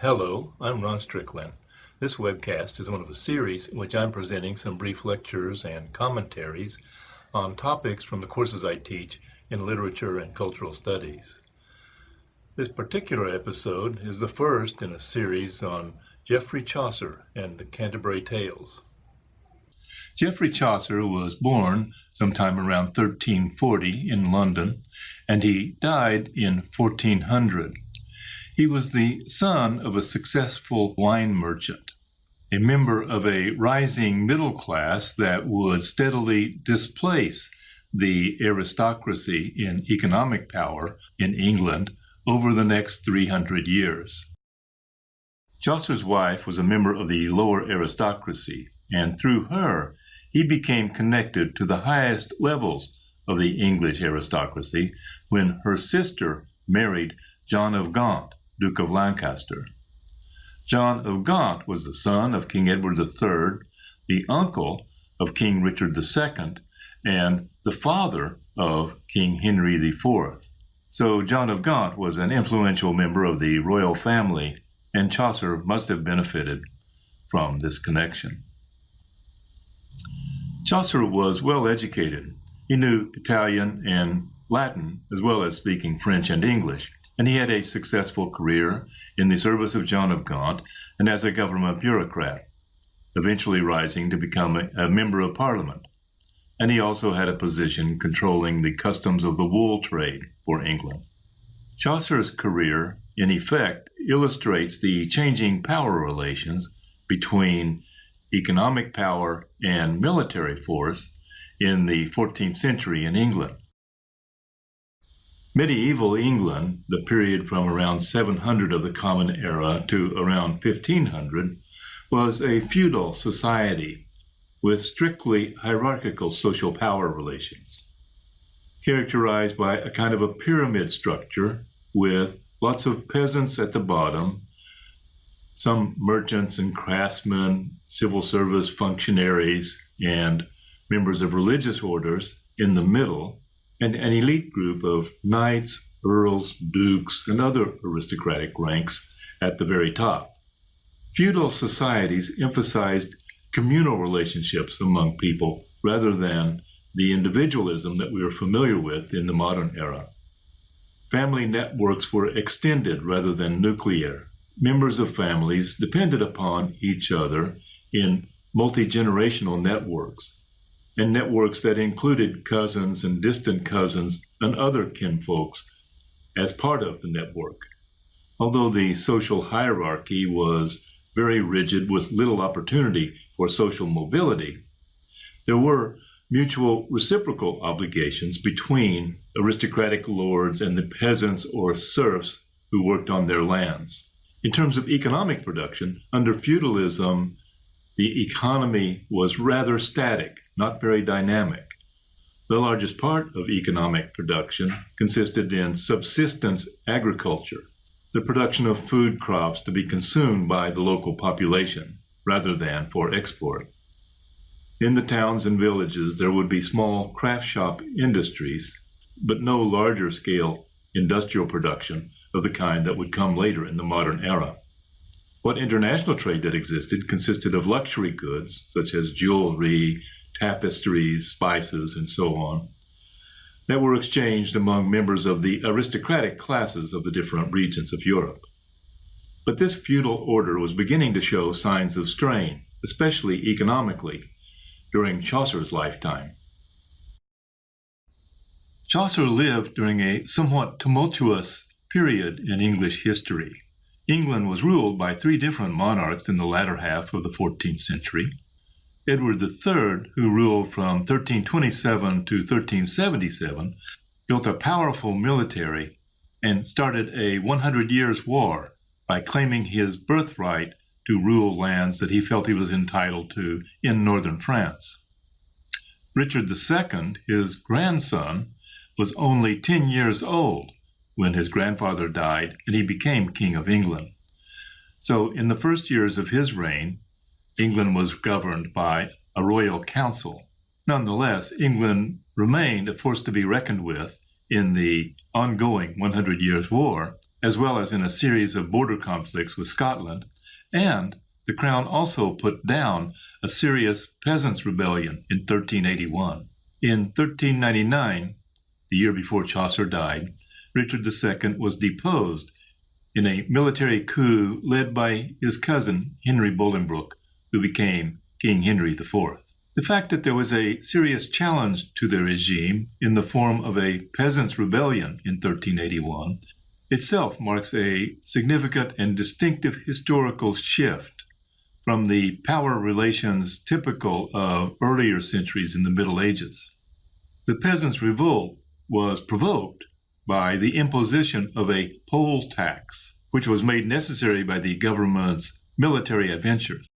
Hello, I'm Ron Strickland. This webcast is one of a series in which I'm presenting some brief lectures and commentaries on topics from the courses I teach in literature and cultural studies. This particular episode is the first in a series on Geoffrey Chaucer and the Canterbury Tales. Geoffrey Chaucer was born sometime around 1340 in London, and he died in 1400. He was the son of a successful wine merchant, a member of a rising middle class that would steadily displace the aristocracy in economic power in England over the next 300 years. Chaucer's wife was a member of the lower aristocracy, and through her, he became connected to the highest levels of the English aristocracy when her sister married John of Gaunt, Duke of Lancaster. John of Gaunt was the son of King Edward III, the uncle of King Richard II, and the father of King Henry IV. So John of Gaunt was an influential member of the royal family, and Chaucer must have benefited from this connection. Chaucer was well educated. He knew Italian and Latin, as well as speaking French and English, and he had a successful career in the service of John of Gaunt and as a government bureaucrat, eventually rising to become a member of Parliament. And he also had a position controlling the customs of the wool trade for England. Chaucer's career, in effect, illustrates the changing power relations between economic power and military force in the 14th century in England. Medieval England, the period from around 700 of the Common Era to around 1500, was a feudal society with strictly hierarchical social power relations, characterized by a kind of a pyramid structure with lots of peasants at the bottom, some merchants and craftsmen, civil service functionaries, and members of religious orders in the middle, and an elite group of knights, earls, dukes, and other aristocratic ranks at the very top. Feudal societies emphasized communal relationships among people rather than the individualism that we are familiar with in the modern era. Family networks were extended rather than nuclear. Members of families depended upon each other in multi-generational networks, and networks that included cousins and distant cousins and other kinfolks as part of the network. Although the social hierarchy was very rigid with little opportunity for social mobility, there were mutual reciprocal obligations between aristocratic lords and the peasants or serfs who worked on their lands. In terms of economic production, under feudalism, the economy was rather static, not very dynamic. The largest part of economic production consisted in subsistence agriculture, the production of food crops to be consumed by the local population rather than for export. In the towns and villages, there would be small craft shop industries, but no larger scale industrial production of the kind that would come later in the modern era. What international trade that existed consisted of luxury goods, such as jewelry, tapestries, spices, and so on, that were exchanged among members of the aristocratic classes of the different regions of Europe. But this feudal order was beginning to show signs of strain, especially economically, during Chaucer's lifetime. Chaucer lived during a somewhat tumultuous period in English history. England was ruled by three different monarchs in the latter half of the 14th century. Edward III, who ruled from 1327 to 1377, built a powerful military and started a 100 years war by claiming his birthright to rule lands that he felt he was entitled to in northern France. Richard II, his grandson, was only 10 years old when his grandfather died and he became King of England. So in the first years of his reign, England was governed by a royal council. Nonetheless, England remained a force to be reckoned with in the ongoing 100 Years' War as well as in a series of border conflicts with Scotland, and the crown also put down a serious peasants' rebellion in 1381. In 1399, the year before Chaucer died, Richard II was deposed in a military coup led by his cousin Henry Bolingbroke, who became King Henry IV. The fact that there was a serious challenge to the regime in the form of a peasants' rebellion in 1381 itself marks a significant and distinctive historical shift from the power relations typical of earlier centuries in the Middle Ages. The peasants' revolt was provoked by the imposition of a poll tax, which was made necessary by the government's military adventures.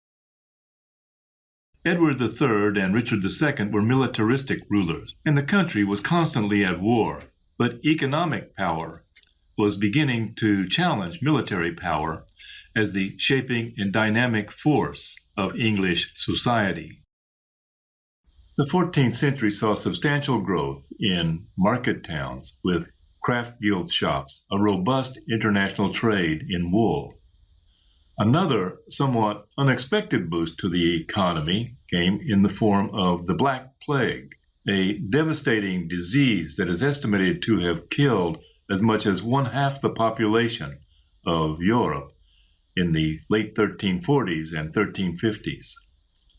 Edward III and Richard II were militaristic rulers, and the country was constantly at war, but economic power was beginning to challenge military power as the shaping and dynamic force of English society. The 14th century saw substantial growth in market towns with craft guild shops, a robust international trade in wool. Another somewhat unexpected boost to the economy came in the form of the Black Plague, a devastating disease that is estimated to have killed as much as one-half the population of Europe in the late 1340s and 1350s.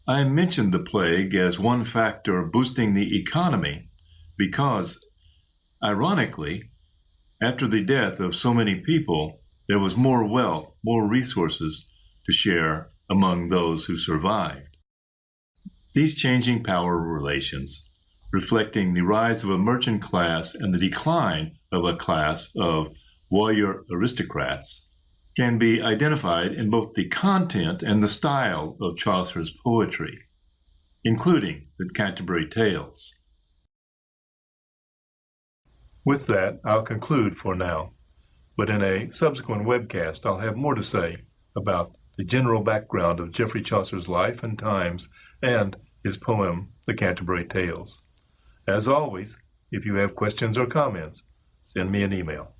I mentioned the plague as one factor boosting the economy because, ironically, after the death of so many people, there was more wealth, more resources to share among those who survived. These changing power relations, reflecting the rise of a merchant class and the decline of a class of warrior aristocrats, can be identified in both the content and the style of Chaucer's poetry, including the Canterbury Tales. With that, I'll conclude for now, but in a subsequent webcast, I'll have more to say about the general background of Geoffrey Chaucer's life and times and his poem, The Canterbury Tales. As always, if you have questions or comments, send me an email.